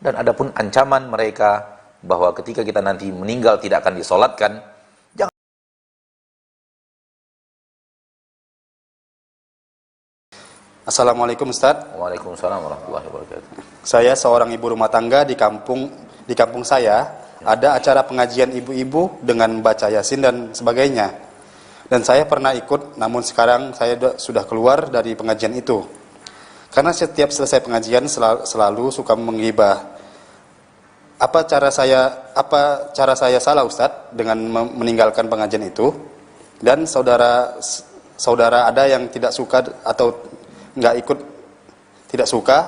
Dan adapun ancaman mereka bahwa ketika kita nanti meninggal tidak akan disolatkan, jangan. Assalamualaikum Ustaz. Waalaikumsalam warahmatullahi wabarakatuh. Saya seorang ibu rumah tangga di kampung saya. Ada acara pengajian ibu-ibu dengan baca Yasin dan sebagainya. Dan saya pernah ikut, namun sekarang saya sudah keluar dari pengajian itu. Karena setiap selesai pengajian selalu suka menggibah. Apa cara saya salah Ustaz dengan meninggalkan pengajian itu? Dan saudara ada yang tidak suka atau nggak ikut, tidak suka,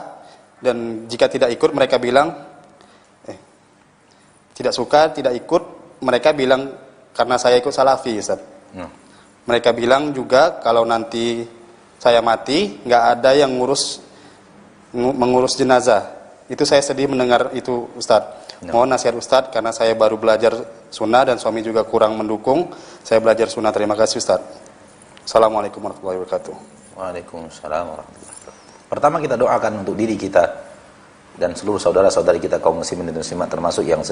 dan jika tidak ikut mereka bilang tidak suka, tidak ikut, mereka bilang karena saya ikut salafi Ustaz. Mereka bilang juga kalau nanti saya mati nggak ada yang mengurus jenazah. Itu saya sedih mendengar itu Ustaz. Mohon nasihat Ustaz, karena saya baru belajar sunnah dan suami juga kurang mendukung saya belajar sunnah. Terima kasih Ustaz. Assalamualaikum warahmatullahi wabarakatuh. Waalaikumsalam warahmatullahi wabarakatuh. Pertama kita doakan untuk diri kita dan seluruh saudara-saudari kita kaum muslimin dan muslimat, termasuk yang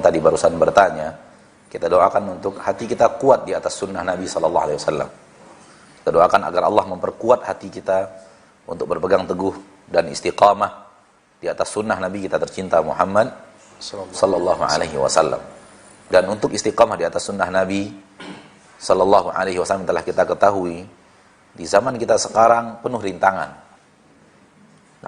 tadi barusan bertanya. Kita doakan untuk hati kita kuat di atas sunnah Nabi SAW. Kita doakan agar Allah memperkuat hati kita untuk berpegang teguh dan istiqamah di atas sunnah Nabi kita tercinta Muhammad sallallahu alaihi wasallam. Dan untuk istiqamah di atas sunnah Nabi sallallahu alaihi wasallam telah kita ketahui di zaman kita sekarang penuh rintangan.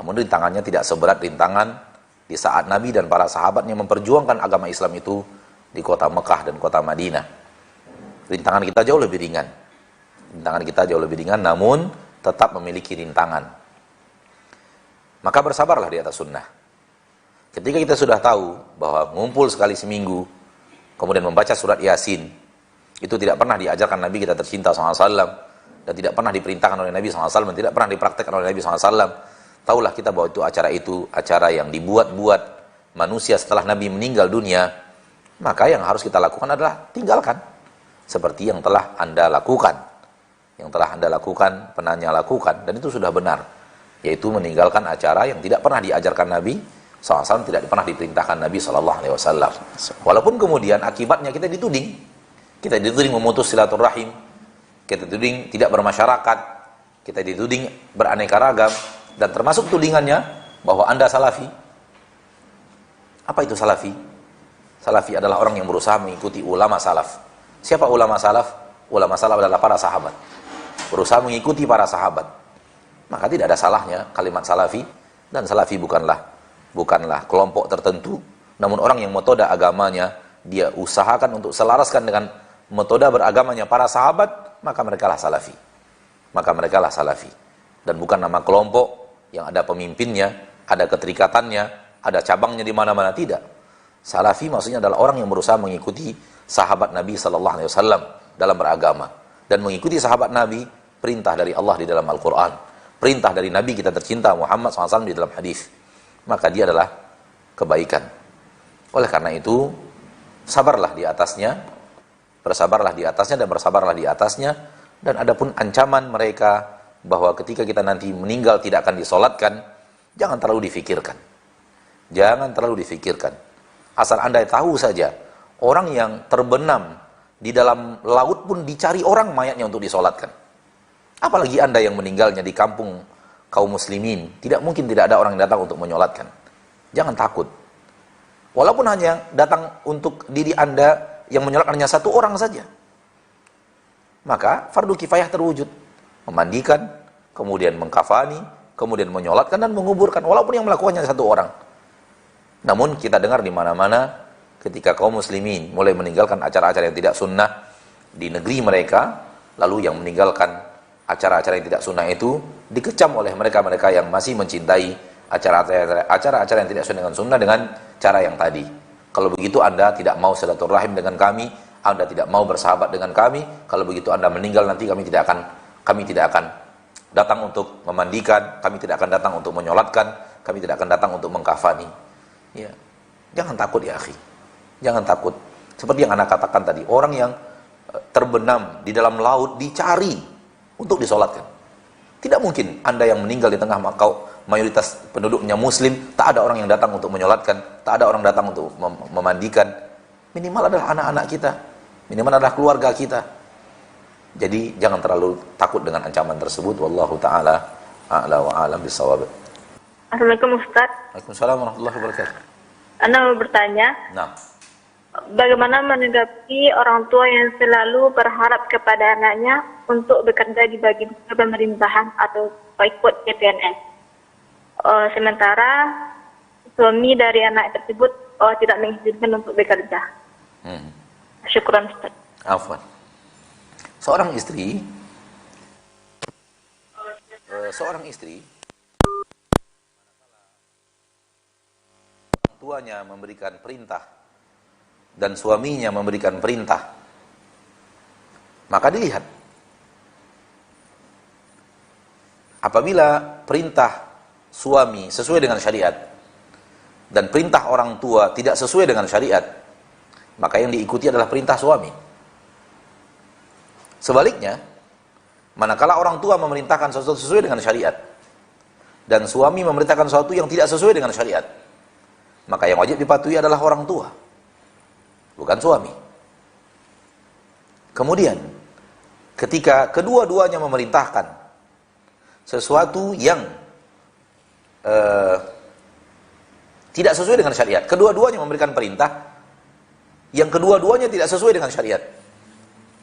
Namun rintangannya tidak seberat rintangan di saat Nabi dan para sahabatnya memperjuangkan agama Islam itu di kota Mekah dan kota Madinah. Rintangan kita jauh lebih ringan. Namun tetap memiliki rintangan. Maka bersabarlah di atas sunnah. Ketika kita sudah tahu bahwa mengumpul sekali seminggu, kemudian membaca surat Yasin, itu tidak pernah diajarkan Nabi kita tercinta SAW, dan tidak pernah diperintahkan oleh Nabi SAW, dan tidak pernah dipraktekkan oleh Nabi SAW. Tahulah kita bahwa itu acara yang dibuat-buat manusia setelah Nabi meninggal dunia. Maka yang harus kita lakukan adalah tinggalkan. Seperti yang telah Anda lakukan. Penanya lakukan. Dan itu sudah benar. Yaitu meninggalkan acara yang tidak pernah diajarkan Nabi SAW, tidak pernah diperintahkan Nabi SAW. Walaupun kemudian akibatnya kita dituding memutus silaturahim, kita dituding tidak bermasyarakat, kita dituding beraneka ragam, dan termasuk tudingannya bahwa Anda salafi. Apa itu salafi? Salafi adalah orang yang berusaha mengikuti ulama salaf. Siapa ulama salaf? Ulama salaf adalah para sahabat. Berusaha mengikuti para sahabat. Maka tidak ada salahnya kalimat salafi, dan salafi bukanlah kelompok tertentu, namun orang yang metode agamanya dia usahakan untuk selaraskan dengan metode beragamanya para sahabat, maka mereka lah salafi. Dan bukan nama kelompok yang ada pemimpinnya, ada keterikatannya, ada cabangnya di mana-mana, tidak. Salafi maksudnya adalah orang yang berusaha mengikuti sahabat Nabi SAW dalam beragama, dan mengikuti sahabat Nabi, perintah dari Allah di dalam Al-Quran, perintah dari Nabi kita tercinta Muhammad SAW di dalam hadis. Maka dia adalah kebaikan. Oleh karena itu, bersabarlah di atasnya, dan adapun ancaman mereka bahwa ketika kita nanti meninggal tidak akan disolatkan, jangan terlalu difikirkan. Asal Anda tahu saja, orang yang terbenam di dalam laut pun dicari orang mayatnya untuk disolatkan. Apalagi Anda yang meninggalnya di kampung kaum muslimin, tidak mungkin tidak ada orang yang datang untuk menyolatkan. Jangan takut. Walaupun hanya datang untuk diri Anda yang menyolatkan hanya satu orang saja, maka fardu kifayah terwujud. Memandikan, kemudian mengkafani, kemudian menyolatkan dan menguburkan, walaupun yang melakukannya satu orang. Namun kita dengar di mana-mana ketika kaum muslimin mulai meninggalkan acara-acara yang tidak sunnah di negeri mereka, lalu yang meninggalkan acara-acara yang tidak sunnah itu dikecam oleh mereka-mereka yang masih mencintai acara-acara yang tidak sesuai dengan sunnah dengan cara yang tadi. Kalau begitu Anda tidak mau silaturahim dengan kami, Anda tidak mau bersahabat dengan kami, kalau begitu Anda meninggal nanti kami tidak akan datang untuk memandikan, kami tidak akan datang untuk menyolatkan, kami tidak akan datang untuk mengkafani. Ya. Jangan takut ya akhi. Jangan takut. Seperti yang Anda katakan tadi, orang yang terbenam di dalam laut dicari untuk disolatkan. Tidak mungkin Anda yang meninggal di tengah mayoritas penduduknya muslim, tak ada orang yang datang untuk menyolatkan, tak ada orang datang untuk memandikan. Minimal adalah anak-anak kita, minimal adalah keluarga kita. Jadi jangan terlalu takut dengan ancaman tersebut. Wallahu taala a'la wa a'lam bissawab. Assalamualaikum Ustaz. Waalaikumsalam warahmatullahi wabarakatuh. Anda mau bertanya, Nah, bagaimana menanggapi orang tua yang selalu berharap kepada anaknya untuk bekerja di bagian pemerintahan atau ikut CPNS? Sementara suami dari anak tersebut tidak mengizinkan untuk bekerja. Syukran Ustaz. afwan. Seorang istri orang tuanya memberikan perintah dan suaminya memberikan perintah, maka dilihat apabila perintah suami sesuai dengan syariat dan perintah orang tua tidak sesuai dengan syariat, maka yang diikuti adalah perintah suami. Sebaliknya, manakala orang tua memerintahkan sesuatu sesuai dengan syariat dan suami memerintahkan sesuatu yang tidak sesuai dengan syariat, maka yang wajib dipatuhi adalah orang tua, bukan suami. Kemudian, ketika kedua-duanya memerintahkan sesuatu yang tidak sesuai dengan syariat, kedua-duanya memberikan perintah yang kedua-duanya tidak sesuai dengan syariat,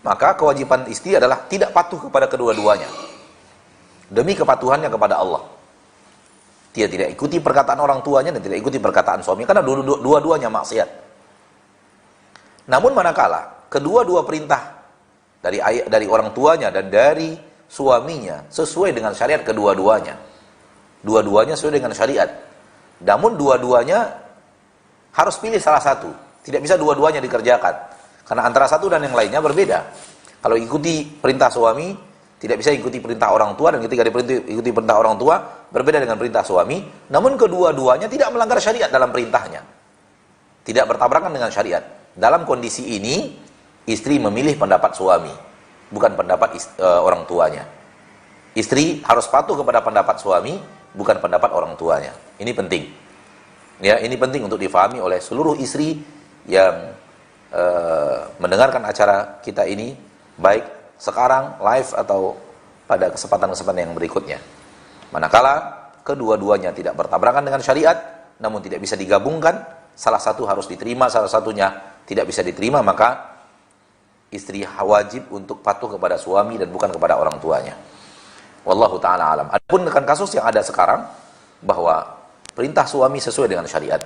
maka kewajiban istri adalah tidak patuh kepada kedua-duanya demi kepatuhannya kepada Allah. Dia tidak ikuti perkataan orang tuanya dan tidak ikuti perkataan suami, karena dua-duanya maksiat. Namun manakala kedua-dua perintah dari orang tuanya dan dari suaminya sesuai dengan syariat kedua-duanya, dua-duanya sesuai dengan syariat, namun dua-duanya harus pilih salah satu, tidak bisa dua-duanya dikerjakan, karena antara satu dan yang lainnya berbeda. Kalau ikuti perintah suami, tidak bisa ikuti perintah orang tua, dan ketika ikuti perintah orang tua, berbeda dengan perintah suami, namun kedua-duanya tidak melanggar syariat dalam perintahnya, tidak bertabrakan dengan syariat. Dalam kondisi ini, istri memilih pendapat suami, bukan pendapat orang tuanya. Istri harus patuh kepada pendapat suami, bukan pendapat orang tuanya. Ini penting. Ya, ini penting untuk difahami oleh seluruh istri yang mendengarkan acara kita ini, baik sekarang live atau pada kesempatan-kesempatan yang berikutnya. Manakala kedua-duanya tidak bertabrakan dengan syariat, namun tidak bisa digabungkan, salah satu harus diterima, salah satunya tidak bisa diterima, maka istri wajib untuk patuh kepada suami dan bukan kepada orang tuanya. Wallahu ta'ala alam. Adapun dengan kasus yang ada sekarang, bahwa perintah suami sesuai dengan syariat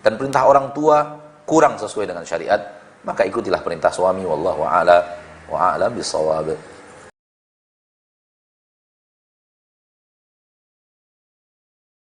dan perintah orang tua kurang sesuai dengan syariat, maka ikutilah perintah suami. Wallahu a'lam bishawab.